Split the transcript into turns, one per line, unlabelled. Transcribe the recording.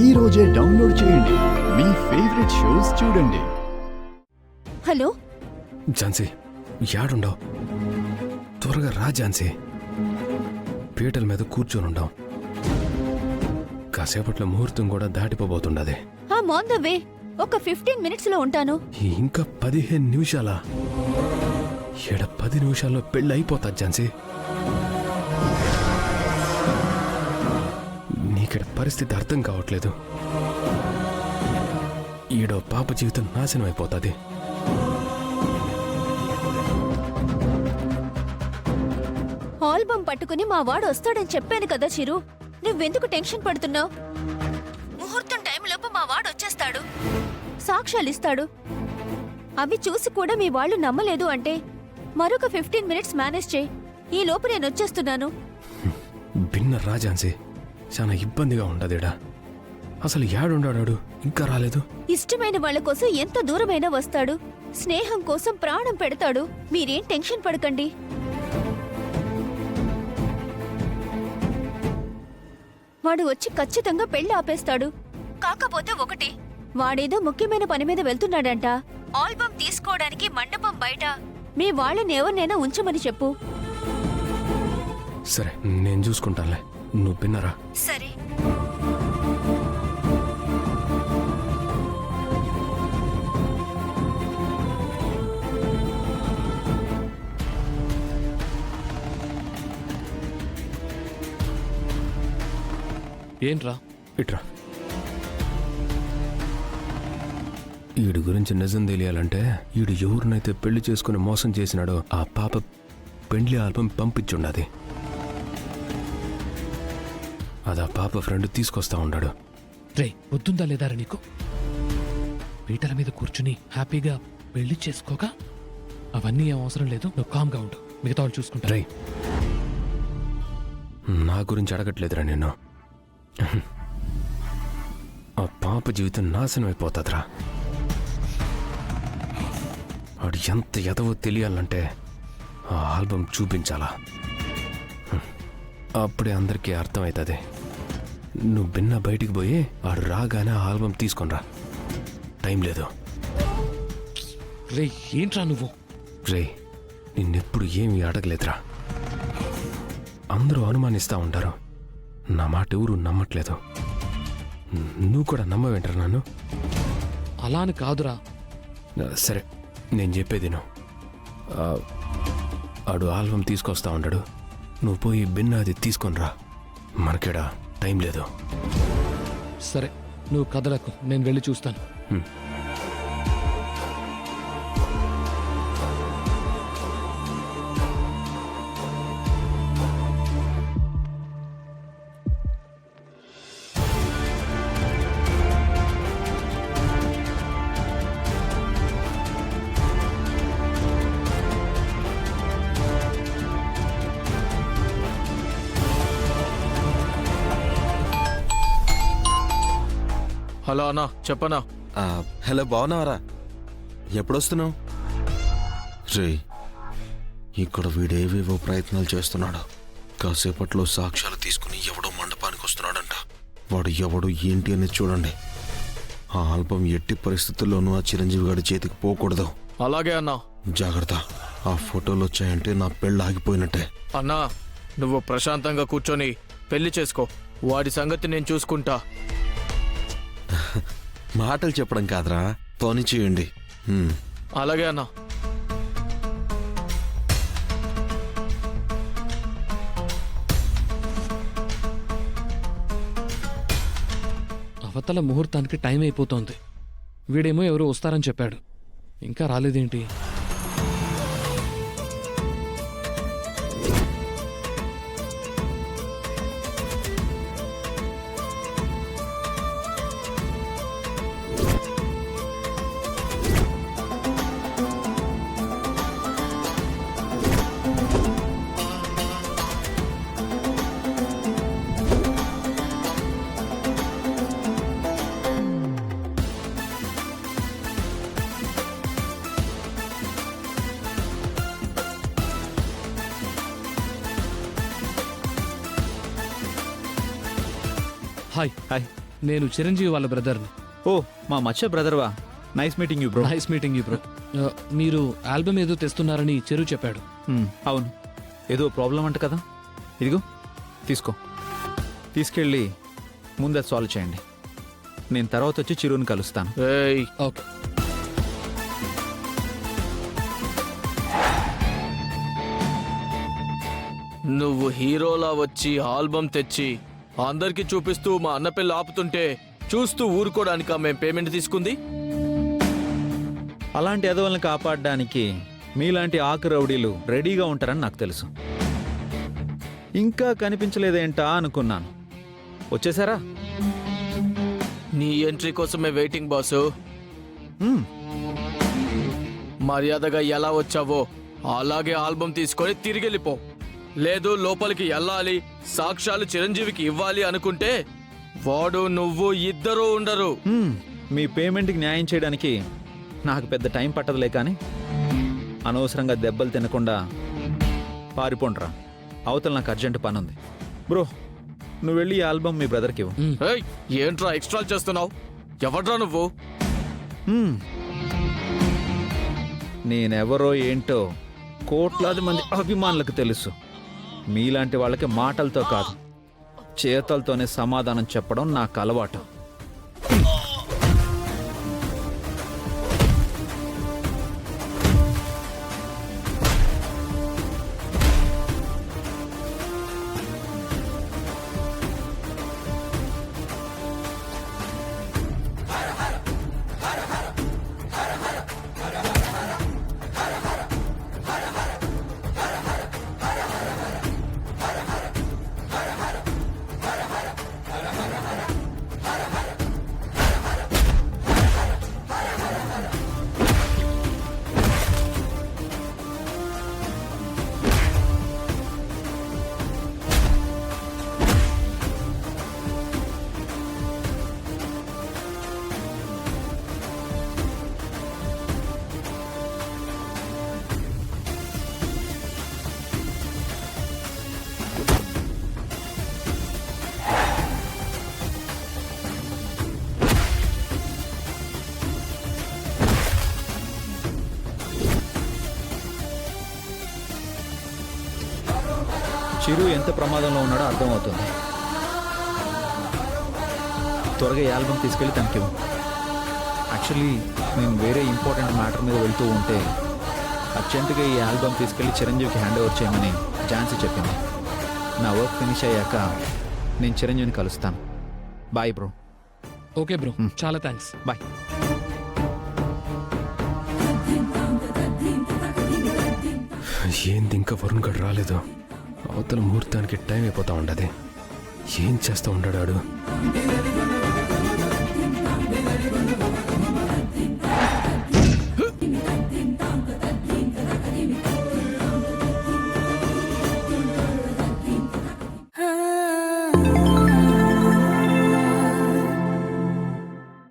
ఈ రోజే డౌన్లోడ్ చేయండి. మీ ఫేవరెట్ షోస్ చూడండి.
హలో
ఝాన్సీ, యాడుండవు? త్వరగా రా ఝాన్సీ. పీటల మీద కూర్చొనుండాం. కాసేపట్లో ముహూర్తం కూడా దాటిపోబోతుండది.
On the way. ఒక 15 minutes లో ఉంటాను.
ఇంకా 15 నిమిషాలా? 10 నిమిషాల్లో పెళ్ళి అయిపోతా ఝాన్సీ. నీకిడ పరిస్థితి అర్థం కావట్లేదు. ఈడో పాప జీవితం నాశనం అయిపోతుంది.
ఆల్బమ్ పట్టుకుని మా వాడు వస్తాడని చెప్పాను కదా చిరు. నువ్వెందుకు టెన్షన్ పడుతున్నావు? ముహూర్తం టైంలోపు మా వాడు వచ్చేస్తాడు, సాక్ష్యాలిస్తాడు. అవి చూసి కూడా మీ వాళ్ళు నమ్మలేదు అంటే మరొక 15 minutes మేనేజ్ చేయి. ఈ లోపు నేను వచ్చేస్తున్నాను.
భిన్న రాజాన్సీ, చాలా ఇబ్బందిగా ఉండదేడా. అసలు యాడుండాడు, ఇంకా రాలేదు.
ఇష్టమైన వాళ్ళ కోసం ఎంత దూరమైనా వస్తాడు. స్నేహం కోసం ప్రాణం పెడతాడు. మీరేం టెన్షన్ పడకండి. వాడు వచ్చి ఖచ్చితంగా పెళ్లి ఆపేస్తాడు. కాకపోతే ఒకటి, వాడేదో ముఖ్యమైన పని మీద వెళ్తున్నాడంట. ఆల్బమ్ తీసుకోవడానికి మండపం బయట మీ వాళ్ళని ఎవరినైనా ఉంచమని చెప్పు.
సరే, నేను చూసుకుంటానులే. నువ్వు విన్నారా?
సరే.
ఏంట్రా?
ఇట్రా. ఈడి గురించి నిజం తెలియాలంటే ఈడు ఎవరినైతే పెళ్లి చేసుకుని మోసం చేసినాడో ఆ పాప పెండ్లి ఆల్బం పంపించుండది. అది ఆ పాప ఫ్రెండ్ తీసుకొస్తా ఉన్నాడు.
రే, పొద్దుందా లేదారా నీకు? పీటల మీద కూర్చుని హ్యాపీగా పెళ్లి చేసుకోగా అవన్నీ ఏం అవసరం లేదు. నువ్వు కామ్గా ఉండు, మిగతా వాళ్ళు చూసుకుంటా.
రే, నా గురించి అడగట్లేదురా నేను. ఆ పాప జీవితం నాశనం అయిపోతుందిరా. వాడు ఎంత ఎదవో తెలియాలంటే ఆ ఆల్బమ్ చూపించాలా. అప్పుడే అందరికీ అర్థమవుతుంది. నువ్వు భిన్న బయటికి పోయి వాడు రాగానే ఆ ఆల్బమ్ తీసుకొనిరా. టైం లేదు.
రే, ఏంట్రా నువ్వు?
రే, నిన్నెప్పుడు ఏమీ అడగలేదురా. అందరూ అనుమానిస్తూ ఉంటారు. నా మాట ఎవరు నమ్మట్లేదు. నువ్వు కూడా నమ్మవేంటరా నన్ను?
అలా అని కాదురా.
సరే, నేను చెప్పేది నువ్వు. ఆడు ఆల్బమ్ తీసుకొస్తా ఉన్నాడు. నువ్వు పోయి భిన్న అది తీసుకొనిరా. మనకేడా టైం లేదు.
సరే, నువ్వు కదలకు, నేను వెళ్ళి చూస్తాను.
హలో అన్నా, చెప్పనా?
హలో, బాగున్నావరా? ఎప్పుడొస్తున్నావు? రే, ఇక్కడ వీడేవేవో ప్రయత్నాలు చేస్తున్నాడు. కాసేపట్లో సాక్ష్యాలు తీసుకుని ఎవడో మండపానికి వస్తున్నాడంట. వాడు ఎవడు ఏంటి అనేది చూడండి. ఆ ఆల్బమ్ ఎట్టి పరిస్థితుల్లోనూ ఆ చిరంజీవి గారి చేతికి పోకూడదు.
అలాగే అన్నా.
జాగ్రత్త. ఆ ఫోటోలు వచ్చాయంటే నా పెళ్ళి ఆగిపోయినట్టే.
అన్నా, నువ్వు ప్రశాంతంగా కూర్చొని పెళ్లి చేసుకో. వాడి సంగతి నేను చూసుకుంటా.
మాటలు చెప్పడం కాదురా, పని చేయండి.
అలాగే అన్నా.
అవతల ముహూర్తానికి టైం అయిపోతోంది. వీడేమో ఎవరో వస్తారని చెప్పాడు, ఇంకా రాలేదేంటి? హాయ్. నేను చిరంజీవి వాళ్ళ బ్రదర్ని.
ఓ మా మచ్చ బ్రదర్వా. Nice meeting you bro.
Nice meeting you bro. మీరు ఆల్బమ్ ఏదో తెస్తున్నారని చెరు చెప్పాడు.
అవును, ఏదో ప్రాబ్లం అంట కదా. ఇదిగో తీసుకో, తీసుకెళ్ళి ముందే సాల్వ్ చేయండి. నేను తర్వాత వచ్చి చిరుని కలుస్తాను.
ఏయ్,
ఓకే.
నువ్వు హీరోలా వచ్చి ఆల్బమ్ తెచ్చి అందరికి చూపిస్తూ మా అన్న పెళ్ళి ఆపుతుంటే చూస్తూ ఊరుకోవడానికా మేం పేమెంట్ తీసుకుంది?
అలాంటి ఎదవల్ని కాపాడడానికి మీలాంటి ఆకు రౌడీలు రెడీగా ఉంటారని నాకు తెలుసు. ఇంకా కనిపించలేదేంటా అనుకున్నాను. వచ్చేసారా?
నీ ఎంట్రీ కోసమే వెయిటింగ్ బాసు.
మ్మ్.
మర్యాదగా ఎలా వచ్చావో అలాగే ఆల్బమ్ తీసుకొని తిరిగెళ్ళిపో. లేదు లోపలికి వెళ్ళాలి, సాక్ష్యాలు చిరంజీవికి ఇవ్వాలి అనుకుంటే వాడు నువ్వు ఇద్దరూ ఉండరు.
మీ పేమెంట్కి న్యాయం చేయడానికి నాకు పెద్ద టైం పట్టదులే, కానీ అనవసరంగా దెబ్బలు తినకుండా పారిపోండ్రా. అవతల నాకు అర్జెంట్ పని ఉంది. బ్రో, నువ్వు వెళ్ళి ఈ ఆల్బమ్ మీ బ్రదర్కి ఇవ్వు.
ఏయ్, ఏంట్రా ఎక్స్ట్రా చేస్తున్నావు? ఎవడ్రా నువ్వు?
నేనెవరో ఏంటో కోట్లాది మంది అభిమానులకు తెలుసు. మీలాంటి వాళ్ళకి మాటలతో కాదు, చేతలతోనే సమాధానం చెప్పడం నాకు అలవాటు. చిరు ఎంత ప్రమాదంలో ఉన్నాడో అర్థమవుతుంది. త్వరగా ఈ ఆల్బమ్ తీసుకెళ్ళి తనకి ఇవ్వు. యాక్చువల్లీ నేను వేరే ఇంపార్టెంట్ మ్యాటర్ మీద వెళ్తూ ఉంటే అర్జెంటుగా ఈ ఆల్బమ్ తీసుకెళ్ళి చిరంజీవికి హ్యాండ్ ఓవర్ చేయమని ఝాన్సీ చెప్పింది. నా వర్క్ ఫినిష్ అయ్యాక నేను చిరంజీవిని కలుస్తాను. Bye bro.
ఓకే బ్రో, చాలా థ్యాంక్స్.
బాయ్.
ఏంది ఇంకా వరుణ్ గడ్ రాలేదు? అవతల ముహూర్తానికి టైం అయిపోతా ఉండదు. ఏం చేస్తా ఉన్నాడు?